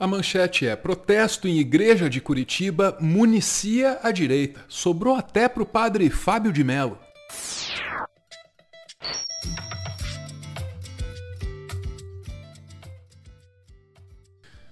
A manchete é: protesto em igreja de Curitiba municia a direita. Sobrou até para o padre Fábio de Mello.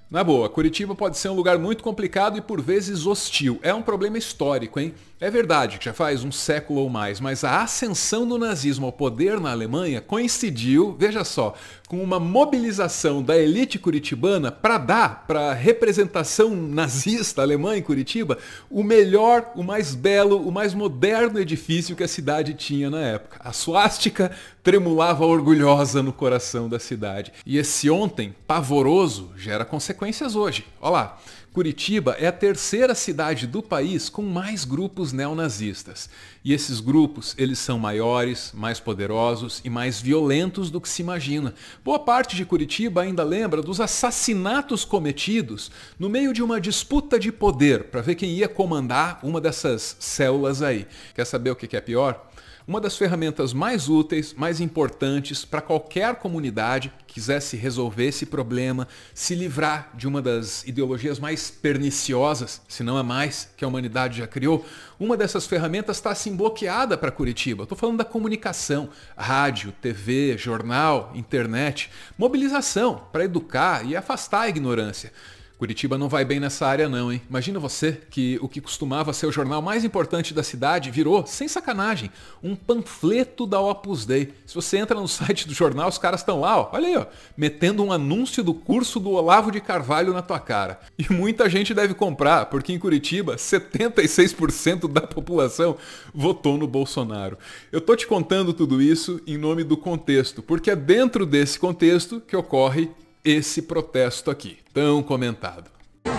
Na boa, Curitiba pode ser um lugar muito complicado e por vezes hostil. É um problema histórico, hein? É verdade que já faz um século ou mais, mas a ascensão do nazismo ao poder na Alemanha coincidiu, veja só, com uma mobilização da elite curitibana para dar para a representação nazista alemã em Curitiba o melhor, o mais belo, o mais moderno edifício que a cidade tinha na época. A suástica tremulava orgulhosa no coração da cidade. E esse ontem pavoroso gera consequências hoje. Olha lá. Curitiba é a terceira cidade do país com mais grupos neonazistas. E esses grupos, eles são maiores, mais poderosos e mais violentos do que se imagina. Boa parte de Curitiba ainda lembra dos assassinatos cometidos no meio de uma disputa de poder para ver quem ia comandar uma dessas células aí. Quer saber o que é pior? Uma das ferramentas mais úteis, mais importantes para qualquer comunidade que quisesse resolver esse problema, se livrar de uma das ideologias mais perniciosas, se não a mais, que a humanidade já criou, uma dessas ferramentas está assim bloqueada para Curitiba. Estou falando da comunicação, rádio, TV, jornal, internet, mobilização para educar e afastar a ignorância. Curitiba não vai bem nessa área não, hein? Imagina você que o que costumava ser o jornal mais importante da cidade virou, sem sacanagem, um panfleto da Opus Dei. Se você entra no site do jornal, os caras estão lá, ó, olha aí, ó, metendo um anúncio do curso do Olavo de Carvalho na tua cara. E muita gente deve comprar, porque em Curitiba, 76% da população votou no Bolsonaro. Eu tô te contando tudo isso em nome do contexto, porque é dentro desse contexto que ocorre esse protesto aqui, tão comentado. Os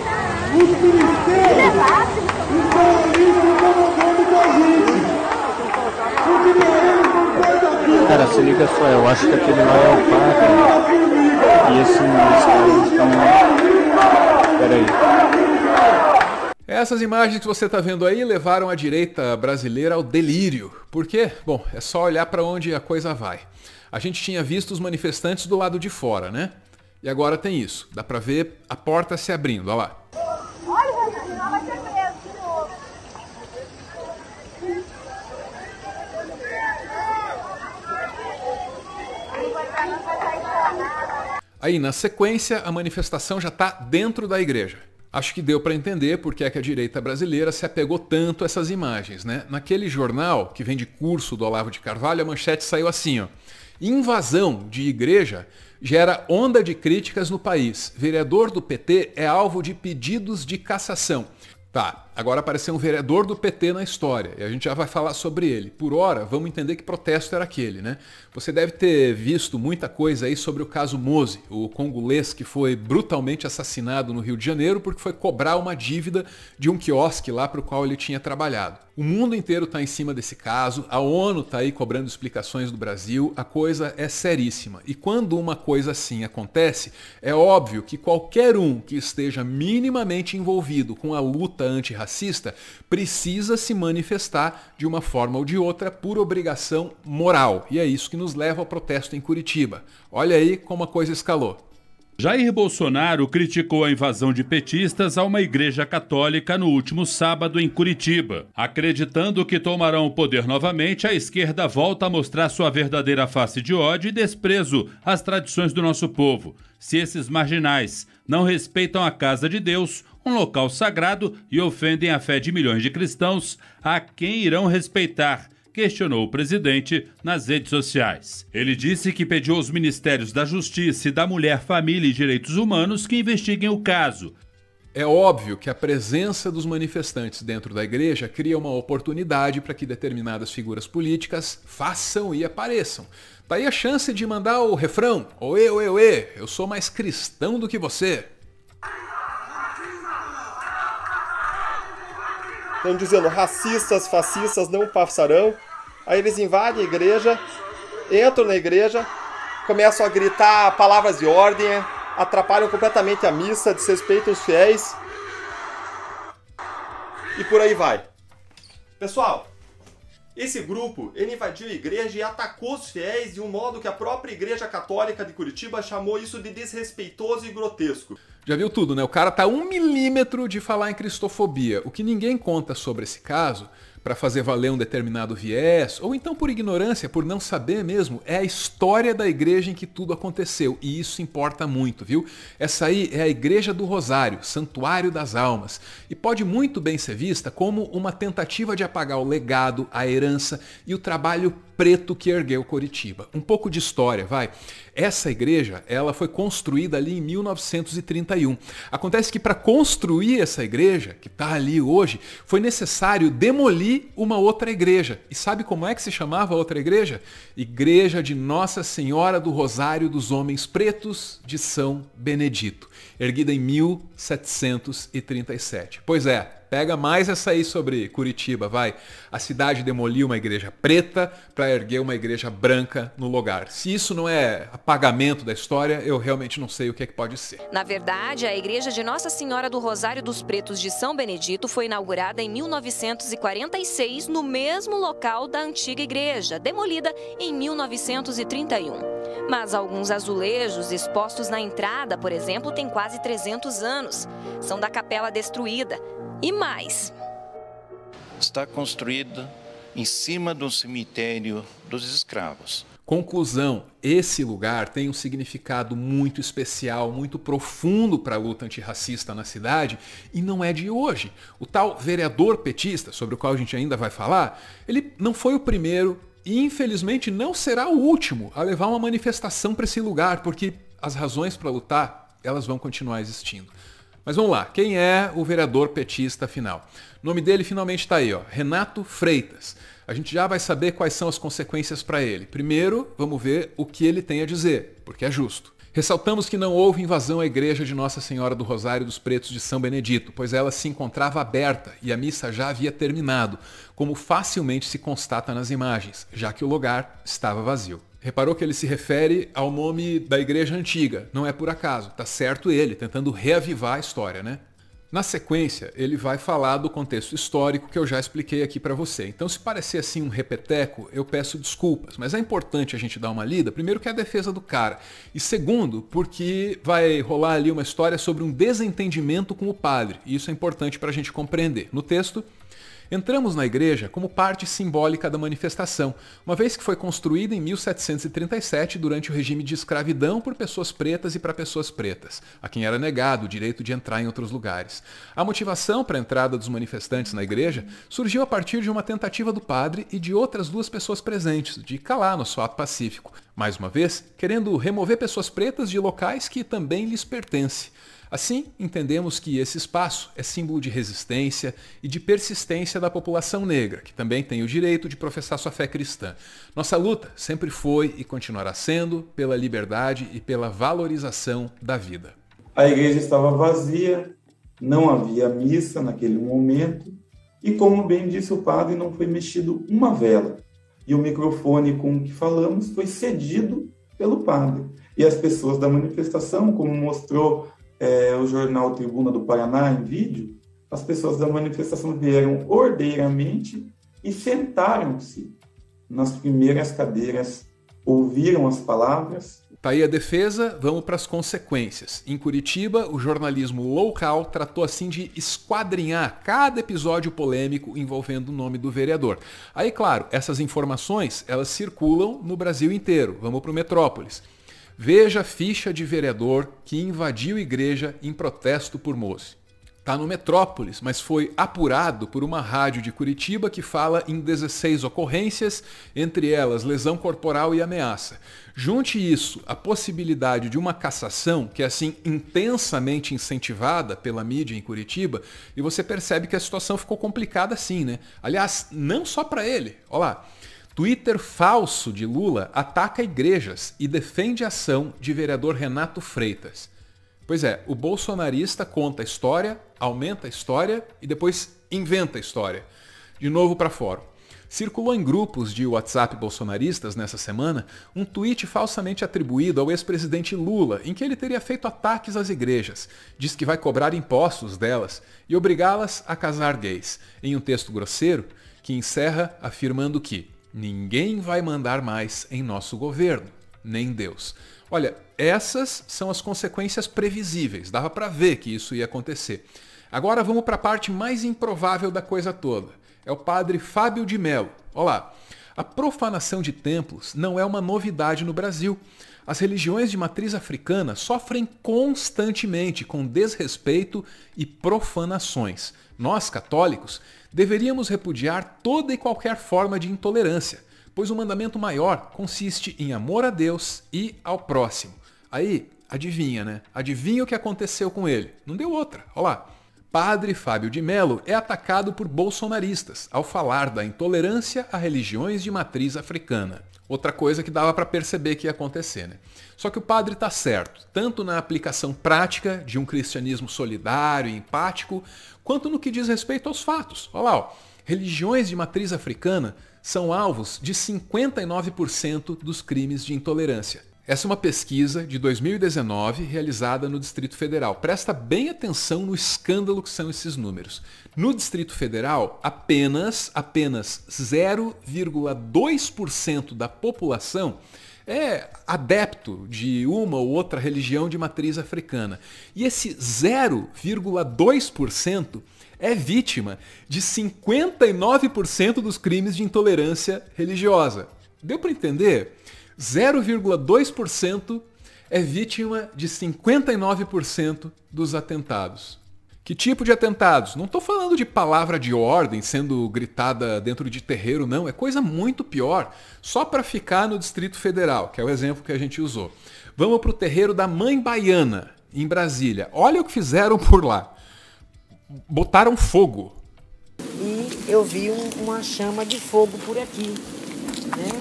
ministérios estão ali incomodando com a gente. Porque eles não podem aqui. Cara, se liga só, eu acho que aquele lá é o padre. E esses caras estão... Peraí. Essas imagens que você está vendo aí levaram a direita brasileira ao delírio. Por quê? Bom, é só olhar para onde a coisa vai. A gente tinha visto os manifestantes do lado de fora, né? E agora tem isso. Dá pra ver a porta se abrindo. Olha lá. Olha, senão vai ser preso de novo. Aí, na sequência, a manifestação já está dentro da igreja. Acho que deu para entender porque é que a direita brasileira se apegou tanto a essas imagens, né? Naquele jornal que vem de curso do Olavo de Carvalho, a manchete saiu assim, ó. Invasão de igreja gera onda de críticas no país. Vereador do PT é alvo de pedidos de cassação. Tá, agora apareceu um vereador do PT na história e a gente já vai falar sobre ele. Por hora, vamos entender que protesto era aquele, né? Você deve ter visto muita coisa aí sobre o caso Mose, o congolês que foi brutalmente assassinado no Rio de Janeiro porque foi cobrar uma dívida de um quiosque lá para o qual ele tinha trabalhado. O mundo inteiro está em cima desse caso, a ONU está aí cobrando explicações do Brasil, a coisa é seríssima. E quando uma coisa assim acontece, é óbvio que qualquer um que esteja minimamente envolvido com a luta antirracista precisa se manifestar de uma forma ou de outra por obrigação moral. E é isso que nos leva ao protesto em Curitiba. Olha aí como a coisa escalou. Jair Bolsonaro criticou a invasão de petistas a uma igreja católica no último sábado em Curitiba. Acreditando que tomarão o poder novamente, a esquerda volta a mostrar sua verdadeira face de ódio e desprezo às tradições do nosso povo. Se esses marginais não respeitam a casa de Deus, um local sagrado, e ofendem a fé de milhões de cristãos, a quem irão respeitar? Questionou o presidente nas redes sociais. Ele disse que pediu aos Ministérios da Justiça e da Mulher, Família e Direitos Humanos que investiguem o caso. É óbvio que a presença dos manifestantes dentro da igreja cria uma oportunidade para que determinadas figuras políticas façam e apareçam. Daí a chance de mandar o refrão: oê, oê, oê, eu sou mais cristão do que você. Estão dizendo racistas, fascistas não passarão. Aí eles invadem a igreja, entram na igreja, começam a gritar palavras de ordem, atrapalham completamente a missa, desrespeitam os fiéis. E por aí vai. Pessoal, Esse grupo, ele invadiu a igreja e atacou os fiéis de um modo que a própria Igreja Católica de Curitiba chamou isso de desrespeitoso e grotesco. Já viu tudo, né? O cara tá 1 milímetro de falar em cristofobia. O que ninguém conta sobre esse caso, para fazer valer um determinado viés, ou então por ignorância, por não saber mesmo, é a história da igreja em que tudo aconteceu. E isso importa muito, viu? Essa aí é a Igreja do Rosário, Santuário das Almas, e pode muito bem ser vista como uma tentativa de apagar o legado, a herança e o trabalho preto que ergueu Curitiba. Um pouco de história, vai. Essa igreja, ela foi construída ali em 1931. Acontece que para construir essa igreja, que está ali hoje, foi necessário demolir uma outra igreja. E sabe como é que se chamava a outra igreja? Igreja de Nossa Senhora do Rosário dos Homens Pretos de São Benedito, erguida em 1737. Pois é, pega mais essa aí sobre Curitiba, vai. A cidade demoliu uma igreja preta para erguer uma igreja branca no lugar. Se isso não é apagamento da história, eu realmente não sei o que é que pode ser. Na verdade, a igreja de Nossa Senhora do Rosário dos Pretos de São Benedito foi inaugurada em 1946 no mesmo local da antiga igreja, demolida em 1931. Mas alguns azulejos expostos na entrada, por exemplo, têm quase 300 anos. São da capela destruída. E mais. Está construída em cima do cemitério dos escravos. Conclusão, esse lugar tem um significado muito especial, muito profundo para a luta antirracista na cidade e não é de hoje. O tal vereador petista, sobre o qual a gente ainda vai falar, ele não foi o primeiro e infelizmente não será o último a levar uma manifestação para esse lugar, porque as razões para lutar, elas vão continuar existindo. Mas vamos lá, quem é o vereador petista afinal? O nome dele finalmente está aí, ó, Renato Freitas. A gente já vai saber quais são as consequências para ele. Primeiro, vamos ver o que ele tem a dizer, porque é justo. Ressaltamos que não houve invasão à igreja de Nossa Senhora do Rosário dos Pretos de São Benedito, pois ela se encontrava aberta e a missa já havia terminado, como facilmente se constata nas imagens, já que o lugar estava vazio. Reparou que ele se refere ao nome da igreja antiga, não é por acaso, tá certo ele, tentando reavivar a história, né? Na sequência, ele vai falar do contexto histórico que eu já expliquei aqui para você. Então, se parecer assim um repeteco, eu peço desculpas, mas é importante a gente dar uma lida, primeiro que é a defesa do cara, e segundo, porque vai rolar ali uma história sobre um desentendimento com o padre, e isso é importante para a gente compreender. No texto, entramos na igreja como parte simbólica da manifestação, uma vez que foi construída em 1737 durante o regime de escravidão por pessoas pretas e para pessoas pretas, a quem era negado o direito de entrar em outros lugares. A motivação para a entrada dos manifestantes na igreja surgiu a partir de uma tentativa do padre e de outras 2 pessoas presentes, de calar nosso ato pacífico, mais uma vez querendo remover pessoas pretas de locais que também lhes pertencem. Assim, entendemos que esse espaço é símbolo de resistência e de persistência da população negra, que também tem o direito de professar sua fé cristã. Nossa luta sempre foi e continuará sendo pela liberdade e pela valorização da vida. A igreja estava vazia, não havia missa naquele momento, e como bem disse o padre, não foi mexido uma vela. E o microfone com que falamos foi cedido pelo padre. E as pessoas da manifestação, como mostrou o jornal Tribuna do Paraná em vídeo, as pessoas da manifestação vieram ordeiramente e sentaram-se nas primeiras cadeiras, ouviram as palavras. Tá aí a defesa, vamos para as consequências. Em Curitiba, o jornalismo local tratou assim de esquadrinhar cada episódio polêmico envolvendo o nome do vereador. Aí, claro, essas informações, elas circulam no Brasil inteiro. Vamos para o Metrópolis. Veja a ficha de vereador que invadiu igreja em protesto por Mose. Está no Metrópolis, mas foi apurado por uma rádio de Curitiba que fala em 16 ocorrências, entre elas lesão corporal e ameaça. Junte isso à possibilidade de uma cassação, que é assim intensamente incentivada pela mídia em Curitiba, e você percebe que a situação ficou complicada assim, né? Aliás, não só para ele. Olha lá. Twitter falso de Lula ataca igrejas e defende a ação de vereador Renato Freitas. Pois é, o bolsonarista conta a história, aumenta a história e depois inventa a história. De novo para fora. Circulou em grupos de WhatsApp bolsonaristas nessa semana um tweet falsamente atribuído ao ex-presidente Lula, em que ele teria feito ataques às igrejas. Diz que vai cobrar impostos delas e obrigá-las a casar gays. Em um texto grosseiro, que encerra afirmando que ninguém vai mandar mais em nosso governo, nem Deus. Olha, essas são as consequências previsíveis, dava para ver que isso ia acontecer. Agora vamos para a parte mais improvável da coisa toda. É o padre Fábio de Mello. Olha lá, a profanação de templos não é uma novidade no Brasil. As religiões de matriz africana sofrem constantemente com desrespeito e profanações. Nós, católicos, deveríamos repudiar toda e qualquer forma de intolerância, pois o mandamento maior consiste em amor a Deus e ao próximo. Aí, adivinha, né? Adivinha o que aconteceu com ele? Não deu outra. Olha lá. Padre Fábio de Mello é atacado por bolsonaristas ao falar da intolerância a religiões de matriz africana. Outra coisa que dava para perceber que ia acontecer, né? Só que o padre está certo, tanto na aplicação prática de um cristianismo solidário e empático, quanto no que diz respeito aos fatos. Olha lá, ó. Religiões de matriz africana são alvos de 59% dos crimes de intolerância. Essa é uma pesquisa de 2019 realizada no Distrito Federal. Presta bem atenção no escândalo que são esses números. No Distrito Federal, apenas 0,2% da população é adepto de uma ou outra religião de matriz africana. E esse 0,2% é vítima de 59% dos crimes de intolerância religiosa. Deu para entender? 0,2% é vítima de 59% dos atentados. Que tipo de atentados? Não estou falando de palavra de ordem sendo gritada dentro de terreiro, não. É coisa muito pior. Só para ficar no Distrito Federal, que é o exemplo que a gente usou. Vamos para o terreiro da Mãe Baiana, em Brasília. Olha o que fizeram por lá. Botaram fogo. E eu vi uma chama de fogo por aqui.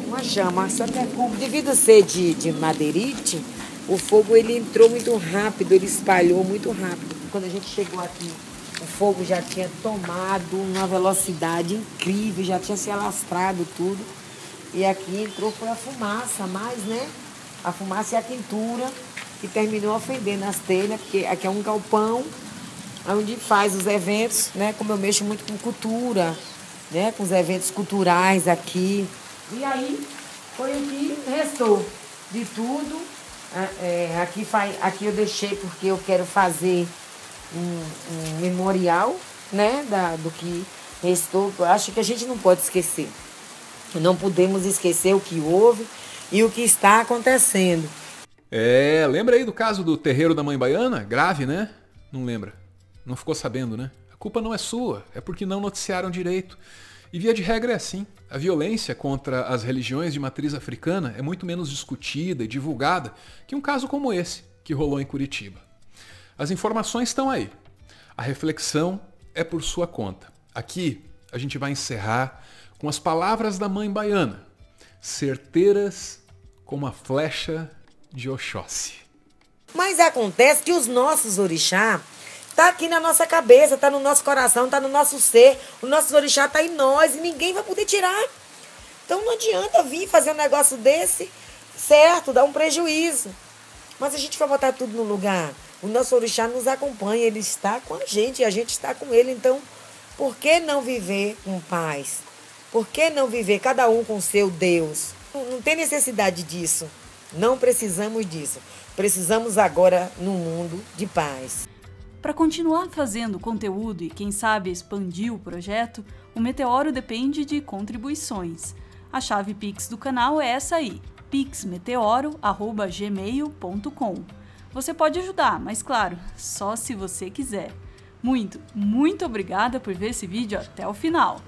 Uma chama, só que devido a ser de madeirite, o fogo ele entrou muito rápido, ele espalhou muito rápido. Quando a gente chegou aqui, o fogo já tinha tomado uma velocidade incrível, já tinha se alastrado tudo. E aqui entrou foi a fumaça, mais, né? A fumaça e a quentura, que terminou ofendendo as telhas, porque aqui é um galpão onde faz os eventos, né? Como eu mexo muito com cultura, né? Com os eventos culturais aqui. E aí, foi o que restou de tudo. Aqui eu deixei porque eu quero fazer um memorial, né, do que restou. Eu acho que a gente não pode esquecer. Não podemos esquecer o que houve e o que está acontecendo. Lembra aí do caso do terreiro da Mãe Baiana? Grave, né? Não lembra. Não ficou sabendo, né? A culpa não é sua, é porque não noticiaram direito. E via de regra é assim. A violência contra as religiões de matriz africana é muito menos discutida e divulgada que um caso como esse, que rolou em Curitiba. As informações estão aí. A reflexão é por sua conta. Aqui a gente vai encerrar com as palavras da Mãe Baiana, certeiras como a flecha de Oxóssi. Mas acontece que os nossos orixá tá aqui na nossa cabeça, tá no nosso coração, tá no nosso ser. O nosso orixá tá em nós e ninguém vai poder tirar. Então não adianta vir fazer um negócio desse, certo, dá um prejuízo. Mas a gente vai botar tudo no lugar. O nosso orixá nos acompanha, ele está com a gente e a gente está com ele. Então, por que não viver com paz? Por que não viver cada um com o seu Deus? Não tem necessidade disso. Não precisamos disso. Precisamos agora num mundo de paz. Para continuar fazendo conteúdo e, quem sabe, expandir o projeto, o Meteoro depende de contribuições. A chave Pix do canal é essa aí, pixmeteoro@gmail.com. Você pode ajudar, mas claro, só se você quiser. Muito obrigada por ver esse vídeo até o final.